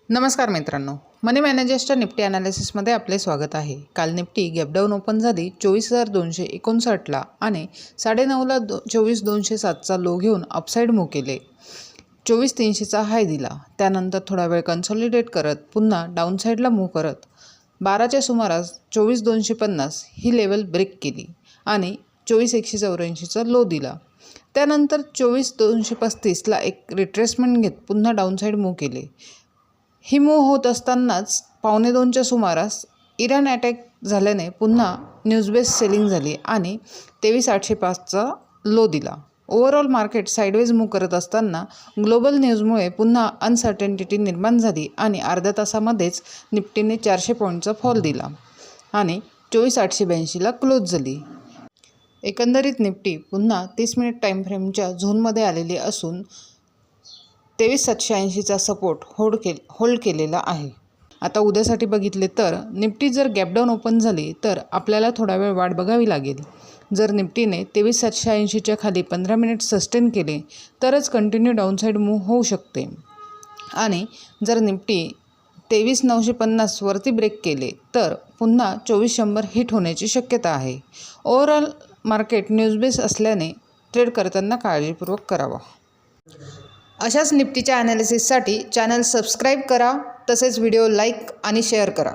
नमस्कार मित्रांनो, मनी मॅनेजर्सच्या निफ्टी ॲनालिसिसमध्ये आपले स्वागत आहे। काल निफ्टी गॅपडाऊन ओपन झाली 24,259ला आणि 9:30ला 24,207चा लो घेऊन अपसाईड मूव्ह केले। 24,300चा हाय दिला, त्यानंतर थोडा वेळ कन्सॉलिडेट करत पुन्हा डाऊनसाईडला मूव्ह करत 12च्या सुमारास 24,250 ही लेवल ब्रेक केली आणि 24,184चा लो दिला। त्यानंतर 24,235ला एक रिट्रेसमेंट घेत पुन्हा डाऊनसाईड मूव्ह केले। ही मूव्ह होत असतानाच 1:45च्या सुमारास इराण अटॅक झाल्याने पुन्हा न्यूज बेस सेलिंग झाली आणि 23,805चा लो दिला। ओव्हरऑल मार्केट साईडवेज मूव्ह करत असताना ग्लोबल न्यूजमुळे पुन्हा अनसर्टेनिटी निर्माण झाली आणि अर्ध्या तासामध्येच निफ्टीने 400 पॉईंटचा फॉल दिला आणि 24,882ला क्लोज झाली। एकंदरीत निफ्टी पुन्हा 30 मिनिट टाईम फ्रेमच्या झोनमध्ये आलेली असून 23,780चा सपोर्ट होल्ड केलेला आहे। आता उद्यासाठी बघितले तर निफ्टी जर गॅपडाऊन ओपन झाली तर आपल्याला थोडा वेळ वाट बघावी लागेल। जर निफ्टीने 23,780च्या खाली 15 मिनिट सस्टेन केले तरच कंटिन्यू डाऊनसाईड मूव्ह होऊ शकते आणि जर निफ्टी 23,950 वरती ब्रेक केले तर पुन्हा 24,100 हिट होण्याची शक्यता आहे। ओव्हरऑल मार्केट न्यूज बेस असल्याने ट्रेड करताना काळजीपूर्वक करावा। अशाच निफ्टीच्या ॲनालिसिससाठी चॅनल सबस्क्राईब करा, तसेच व्हिडिओ लाईक आणि शेअर करा।